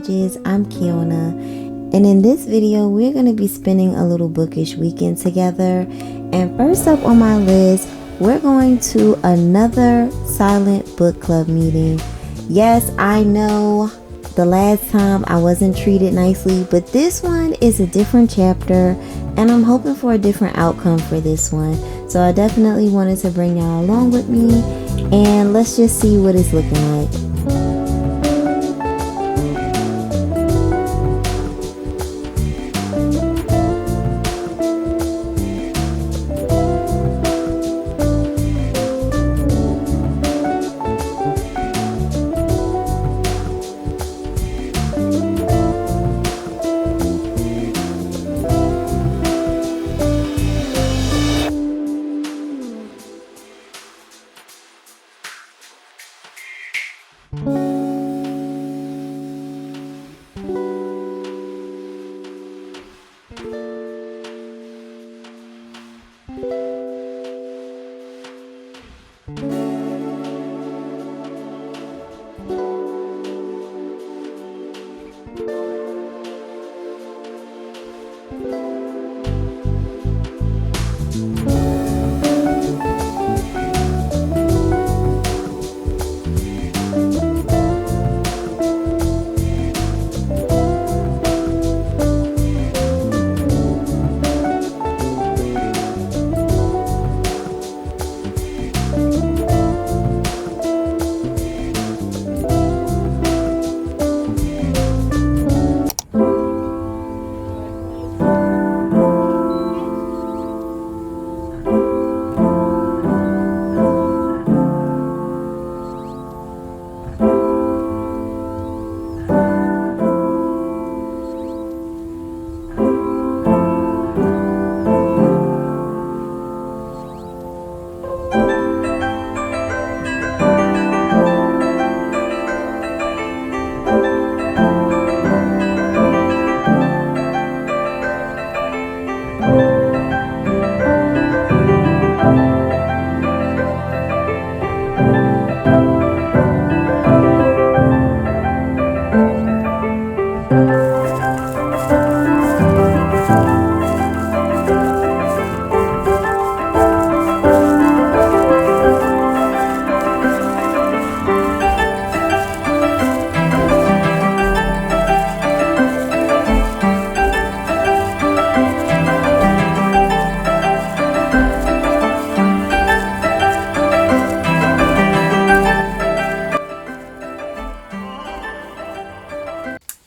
Pages. I'm Kiona, and in this video we're going to be spending a little bookish weekend together. And first up on my list, we're going to another silent book club meeting. Yes, I know the last time I wasn't treated nicely, but this one is a different chapter and I'm hoping for a different outcome for this one. So I definitely wanted to bring y'all along with me, and let's just see what it's looking like.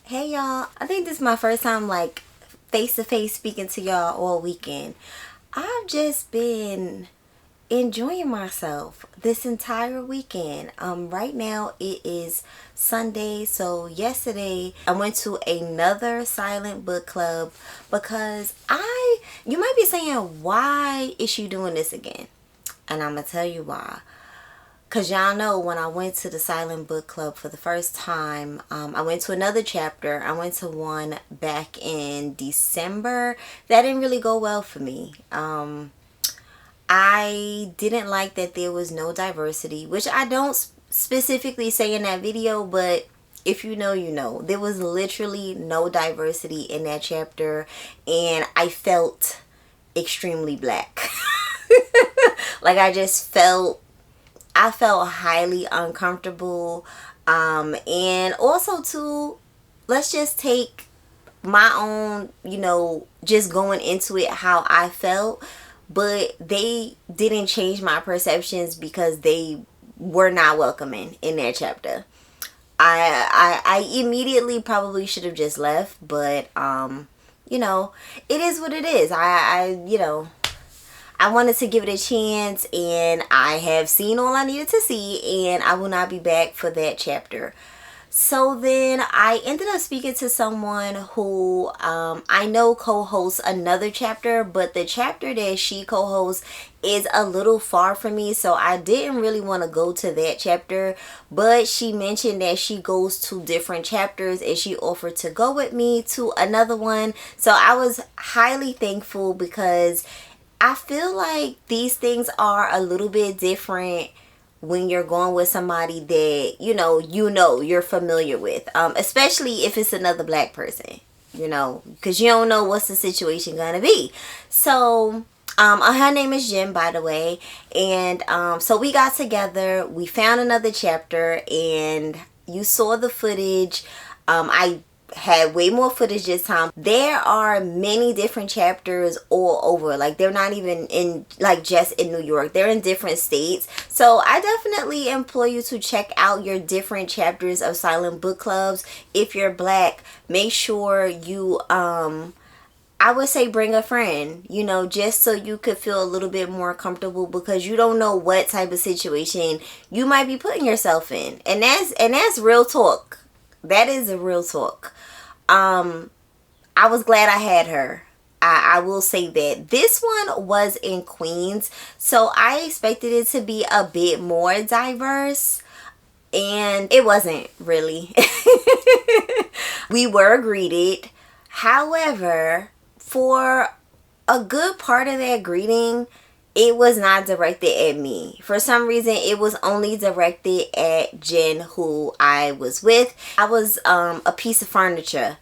Hey y'all, I think this is my first time like face-to-face speaking to y'all all weekend. I've just been enjoying myself this entire weekend. Right now it is Sunday, so yesterday I went to another silent book club because you might be saying, why is she doing this again? And I'm gonna tell you why. Because y'all know when I went to the silent book club for the first time, I went to another chapter. I went to one back in December. That didn't really go well for me. I didn't like that there was no diversity, which I don't specifically say in that video, but if you know, you know. There was literally no diversity in that chapter, and I felt extremely black. Like I felt highly uncomfortable, and also too, let's just take my own, just going into it how I felt, but they didn't change my perceptions because they were not welcoming in that chapter. I immediately probably should have just left, but it is what it is. I wanted to give it a chance, and I have seen all I needed to see, and I will not be back for that chapter. So then I ended up speaking to someone who I know co-hosts another chapter, but the chapter that she co-hosts is a little far from me, so I didn't really want to go to that chapter. But she mentioned that she goes to different chapters, and she offered to go with me to another one. So I was highly thankful, because I feel like these things are a little bit different when you're going with somebody that you're familiar with, especially if it's another black person, because you don't know what's the situation gonna be. So her name is Jen, by the way, and so we got together, we found another chapter, and you saw the footage. I had way more footage this time. There are many different chapters all over. Like, they're not even in, like, just in New York. They're in different states. So I definitely implore you to check out your different chapters of silent book clubs. If you're black, make sure you I would say bring a friend, just so you could feel a little bit more comfortable, because you don't know what type of situation you might be putting yourself in. And that's real talk. That is a real talk. I was glad I had her. I will say that. This one was in Queens, so I expected it to be a bit more diverse, and it wasn't really. We were greeted. However, for a good part of that greeting, it was not directed at me. For some reason, it was only directed at Jen, who I was with. I was a piece of furniture,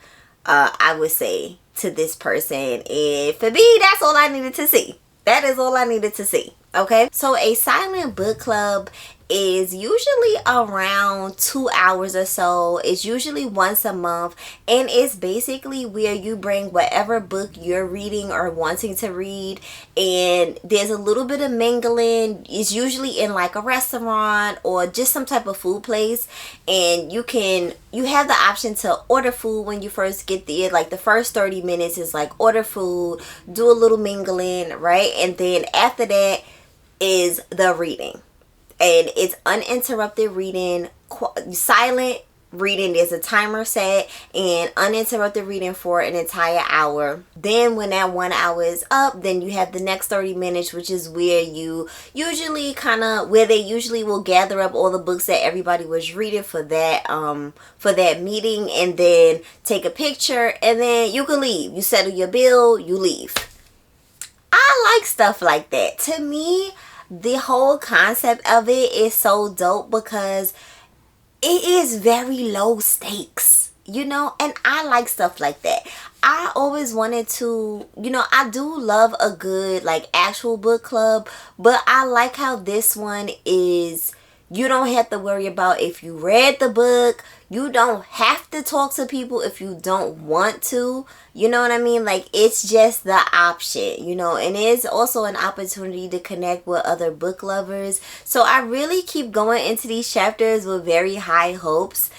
I would say, to this person. And for me, that's all I needed to see. That is all I needed to see. Okay? So a silent book club is usually around 2 hours or so. It's usually once a month, and it's basically where you bring whatever book you're reading or wanting to read, and there's a little bit of mingling. It's usually in like a restaurant or just some type of food place, and you have the option to order food when you first get there. Like, the first 30 minutes is like order food, do a little mingling, right? And then after that is the reading. And it's uninterrupted reading, silent reading. There's a timer set, and uninterrupted reading for an entire hour. Then when that 1 hour is up, then you have the next 30 minutes, which is where you usually where they usually will gather up all the books that everybody was reading for that meeting, and then take a picture, and then you can leave. You settle your bill, you leave. I like stuff like that. To me, the whole concept of it is so dope, because it is very low stakes, and I like stuff like that. I always wanted to, I do love a good, like, actual book club, but I like how this one is, you don't have to worry about if you read the book. You don't have to talk to people if you don't want to. You know what I mean? Like, it's just the option, and it's also an opportunity to connect with other book lovers. So I really keep going into these chapters with very high hopes,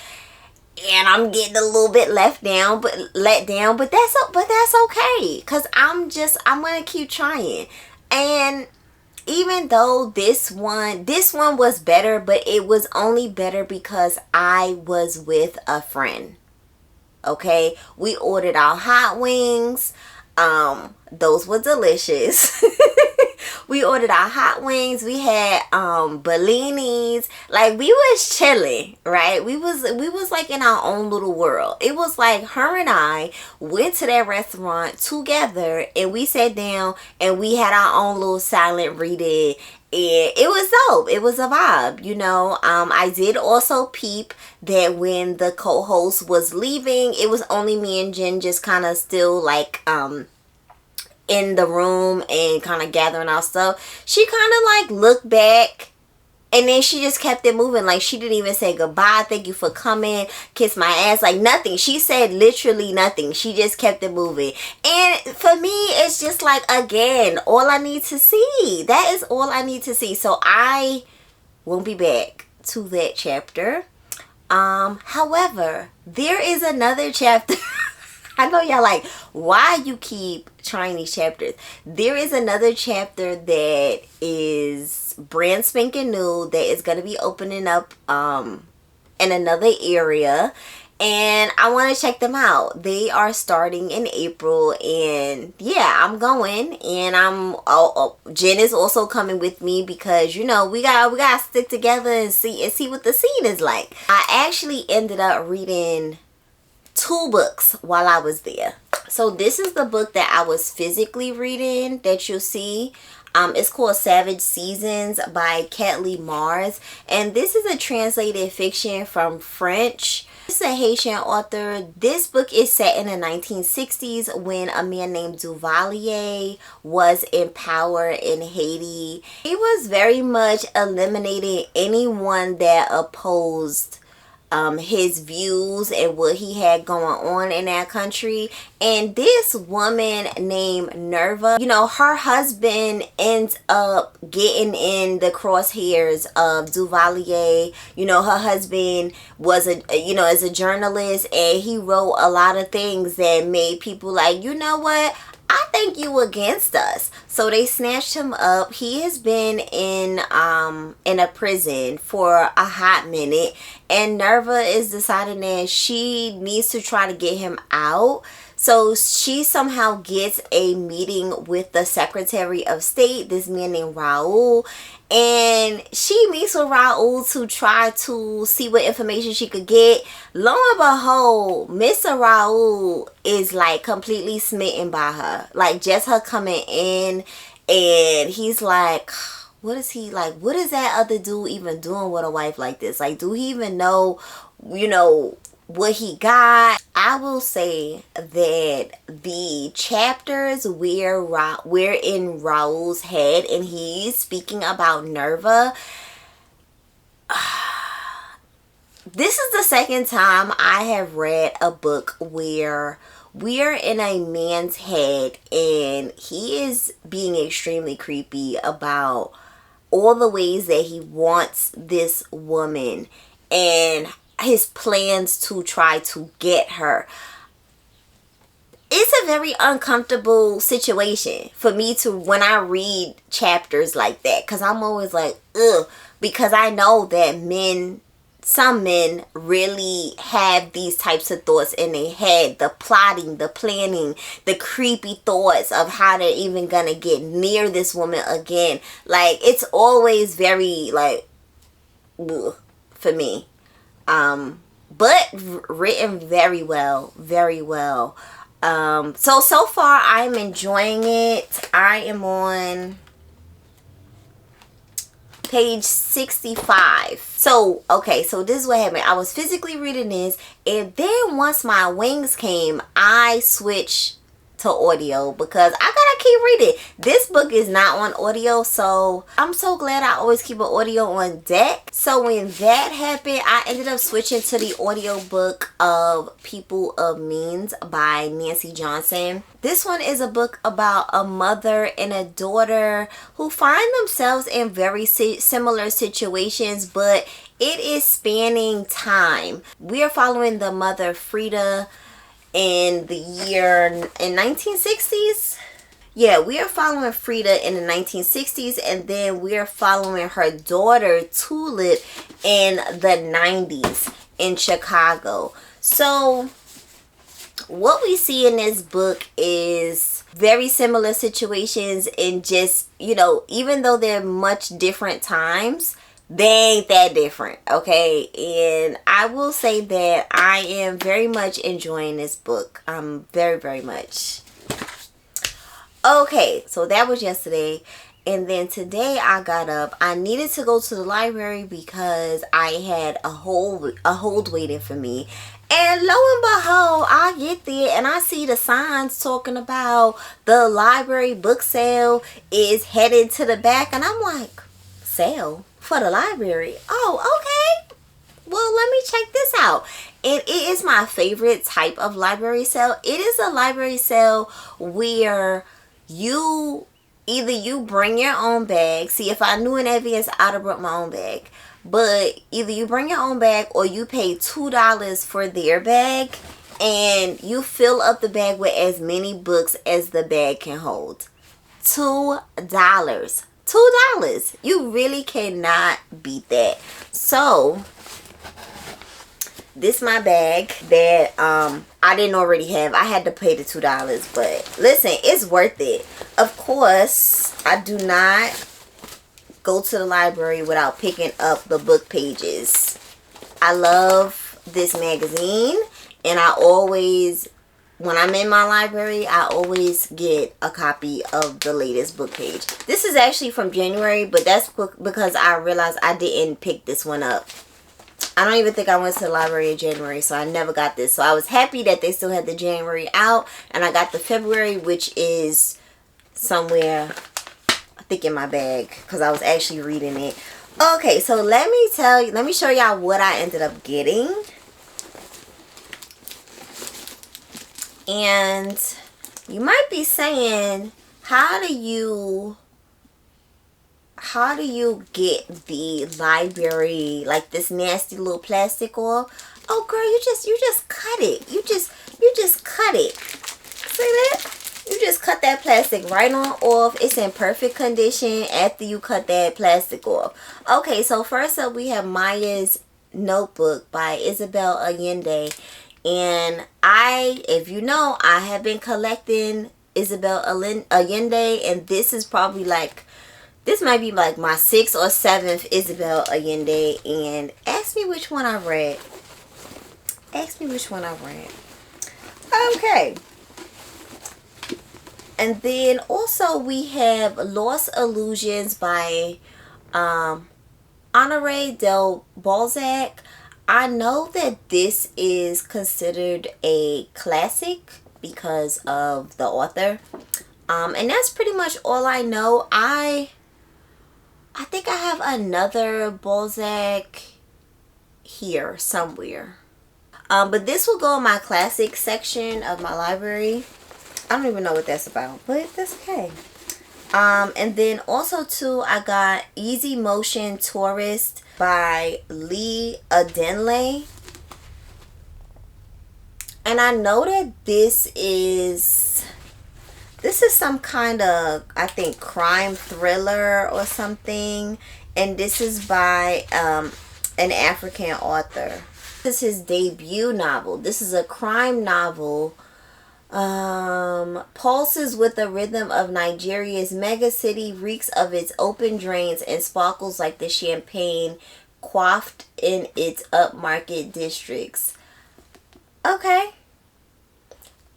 and I'm getting a little bit let down, but that's okay, because I'm going to keep trying. And even though this one was better, but it was only better because I was with a friend. Okay, we ordered our hot wings. Those were delicious. We ordered our hot wings. We had bellinis. Like, we was chilling, right? We was like in our own little world. It was like her and I went to that restaurant together, and we sat down and we had our own little silent reading. And it was dope. It was a vibe, I did also peep that when the co-host was leaving, it was only me and Jen just kind of still like in the room and kind of gathering our stuff. She kind of like looked back, and then she just kept it moving. Like, she didn't even say goodbye, thank you for coming, kiss my ass, like nothing. She said literally nothing. She just kept it moving. And for me, it's just like, again, all I need to see. That is all I need to see. So I won't be back to that chapter. However, there is another chapter. I know y'all like, why you keep trying these chapters? There is another chapter that is brand spanking new that is going to be opening up in another area, and I want to check them out. They are starting in April, and yeah, I'm going, and Jen is also coming with me, because we gotta stick together and see what the scene is like. I actually ended up reading 2 books while I was there. So this is the book that I was physically reading that you'll see. It's called Savage Seasons by Ketley Mars. And this is a translated fiction from French. It's a Haitian author. This book is set in the 1960s when a man named Duvalier was in power in Haiti. He was very much eliminating anyone that opposed his views and what he had going on in that country. And this woman named Nerva, you know, her husband ends up getting in the crosshairs of Duvalier. You know, her husband was is a journalist, and he wrote a lot of things that made people like, you know what, I think you against us. So they snatched him up. He has been in a prison for a hot minute, and Nerva is deciding that she needs to try to get him out. So she somehow gets a meeting with the Secretary of State, this man named Raoul. And she meets with Raoul to try to see what information she could get. Lo and behold, Mr. Raoul is like completely smitten by her. Like just her coming in, and he's like, what is he like? What is that other dude even doing with a wife like this? Like, do he even know, what he got? I will say that the chapters where we're in Raoul's head and he's speaking about Nerva, this is the second time I have read a book where we're in a man's head and he is being extremely creepy about all the ways that he wants this woman and his plans to try to get her. It's a very uncomfortable situation for me to, when I read chapters like that, because I'm always like, ugh, because I know that some men really have these types of thoughts in their head. The plotting, the planning, the creepy thoughts of how they're even gonna get near this woman again. Like, it's always very like, ugh, for me. But written very well, very well. So far I'm enjoying it. I am on page 65. So this is what happened. I was physically reading this, and then once my wings came, I switched to audio because I gotta keep reading. This book is not on audio, so I'm so glad I always keep an audio on deck. So when that happened, I ended up switching to the audiobook of People of Means by Nancy Johnson. This one is a book about a mother and a daughter who find themselves in very similar situations, but it is spanning time. We are following the mother, Frida, in the 1960s. Yeah, we are following Frida in the 1960s, and then we are following her daughter Tulip in the 90s in Chicago. So what we see in this book is very similar situations, and just, even though they're much different times, they ain't that different, okay? And I will say that I am very much enjoying this book. Very, very much. Okay, so that was yesterday. And then today I got up. I needed to go to the library because I had a hold waiting for me. And lo and behold, I get there and I see the signs talking about the library book sale is headed to the back. And I'm like, sale? For the library? Oh, okay. Well, let me check this out. And it is my favorite type of library sale. It is a library sale where you bring your own bag. See, if I knew in advance, I'd have brought my own bag. But either you bring your own bag or you pay $2 for their bag, and you fill up the bag with as many books as the bag can hold. $2. $2. You really cannot beat that. So this my bag that I didn't already have. I had to pay the $2, but listen, it's worth it. Of course, I do not go to the library without picking up the book pages. I love this magazine, and I always when I'm in my library, I always get a copy of the latest book page. This is actually from January, but that's because I realized I didn't pick this one up. I don't even think I went to the library in January, so I never got this. So I was happy that they still had the January out, and I got the February, which is somewhere, I think, in my bag, because I was actually reading it. Okay, so let me show y'all what I ended up getting. And you might be saying, how do you get the library, like this nasty little plastic off? Oh girl, you just cut it. You just cut it. See that? You just cut that plastic right on off. It's in perfect condition after you cut that plastic off. Okay, so first up we have Maya's Notebook by Isabel Allende. And if you know, I have been collecting Isabel Allende, and this is probably this might be like my 6th or 7th Isabel Allende. And ask me which one I read. Okay. And then also we have Lost Illusions by Honoré de Balzac. I know that this is considered a classic because of the author. And that's pretty much all I know. I think I have another Balzac here somewhere. But this will go in my classic section of my library. I don't even know what that's about, but that's okay. And then also too, I got Easy Motion Tourist by Lee Adenle. And I know that this is some kind of, I think, crime thriller or something. And this is by an African author. This is his debut novel. This is a crime novel. Pulses with the rhythm of Nigeria's megacity, reeks of its open drains, and sparkles like the champagne quaffed in its upmarket districts. Okay.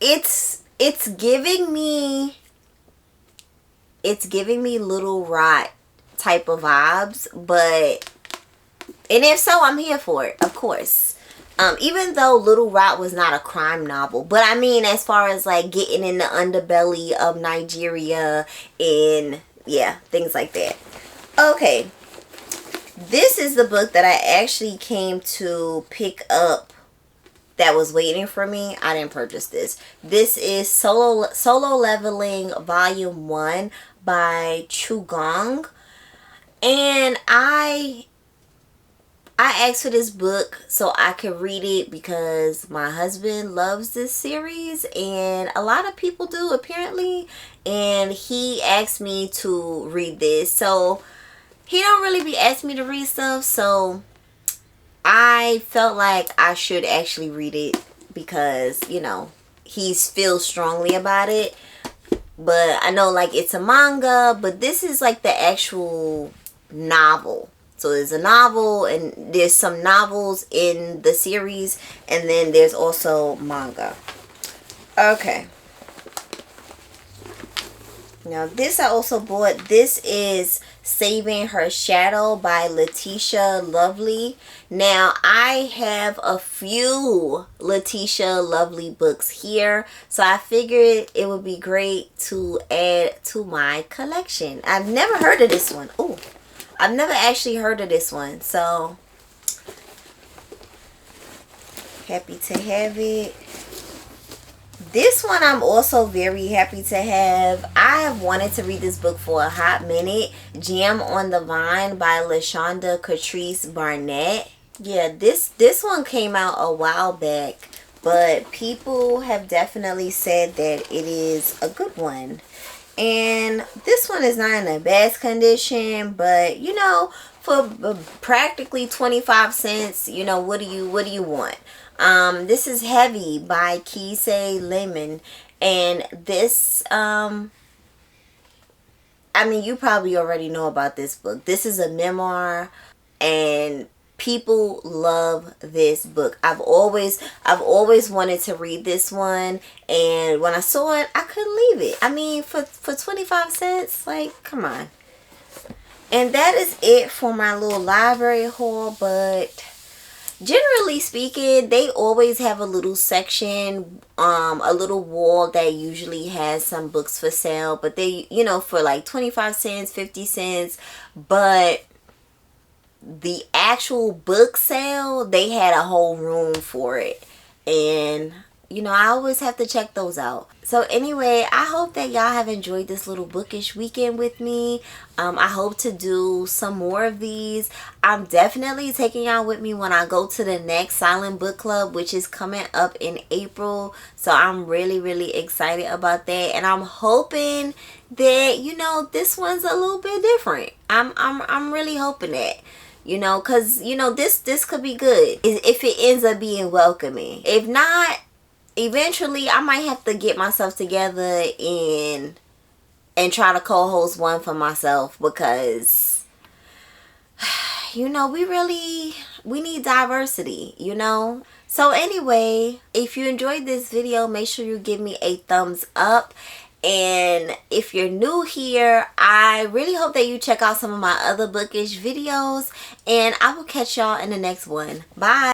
It's giving me Little Rot type of vibes, but, and if so, I'm here for it, of course. Even though Little Rot was not a crime novel, but I mean, as far as like getting in the underbelly of Nigeria and yeah, things like that. Okay, this is the book that I actually came to pick up that was waiting for me. I didn't purchase this. This is Solo Leveling Volume 1 by Chu Gong. And I asked for this book so I could read it because my husband loves this series and a lot of people do apparently, and he asked me to read this. So he don't really be asking me to read stuff, so I felt like I should actually read it because, you know, he feels strongly about it. But I know like it's a manga, but this is like the actual novel. So there's a novel and there's some novels in the series, and then there's also manga. Okay. Now this I also bought. This is Saving Her Shadow by Letitia Lovely. Now I have a few Letitia Lovely books here, so I figured it would be great to add to my collection. I've never heard of this one. Oh, I've never actually heard of this one, so happy to have it. This one I'm also very happy to have. I have wanted to read this book for a hot minute. Jam on the Vine by LaShonda Catrice Barnett. Yeah, this one came out a while back, but people have definitely said that it is a good one. And this one is not in the best condition, but you know, for practically 25 cents, you know, what do you want? This is Heavy by Kisei Lemon, and this I mean, you probably already know about this book. This is a memoir, and People love this book. I've always wanted to read this one, and when I saw it, I couldn't leave it. I mean, for 25 cents, like, come on. And that is it for my little library haul. But generally speaking, they always have a little section, a little wall that usually has some books for sale, but they, for like 25 cents, 50 cents. But the actual book sale, they had a whole room for it. And I always have to check those out. So anyway, I hope that y'all have enjoyed this little bookish weekend with me. I hope to do some more of these. I'm definitely taking y'all with me when I go to the next silent book club, which is coming up in April. So I'm really, really excited about that. And I'm hoping that, this one's a little bit different. I'm really hoping that. Because, this could be good if it ends up being welcoming. If not, eventually I might have to get myself together and try to co-host one for myself, because, we need diversity, So anyway, if you enjoyed this video, make sure you give me a thumbs up. And if you're new here, I really hope that you check out some of my other bookish videos, and I will catch y'all in the next one. Bye.